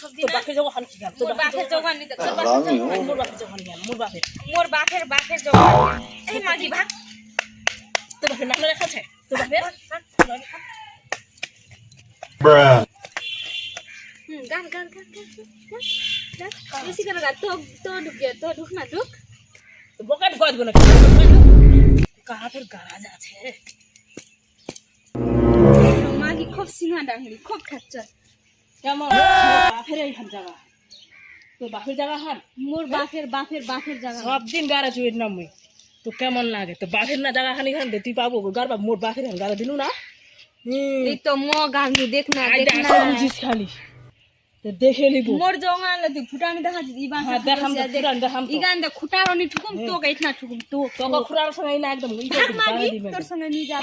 সব দিন তোর বাপের জোগান কি গান মোর বাপের জোগান নিতে মোর বাপের জোগান গান মোর বাপের জোগান এই মাগি ভাগ তোর বাপের নাম লেখা আছে তোর বাপের গান বেশি করে গান তো ঢুক না ঢুক তো বকাট গজব না কাহাতের গারাজ আছে মাগি খুব সিনা ডাঙ্গি খুব খাচ্ছ কেমন বাপের এইখান জায়গা তোর বাপের জায়গা হান মোর বাপের জায়গা সব দিন গারা চুয়ের নাম তো কেমন লাগে তো বাপের না জায়গা খানি খান তুই পাবো গার বাপ মোর বাপের গারা দিলু না এই তো মো গান দেখ না বুঝিস খালি তো দেখে নিবো মোর জোগান তুই ফুটানি দেখা ইবান দেখাম দেখাম ইগান দে খুটার নি ঠুকুম তো গাইছ না ঠুকুম তো তোকে খুড়ার সঙ্গে না একদম মাগি তোর সঙ্গে নিয়ে যা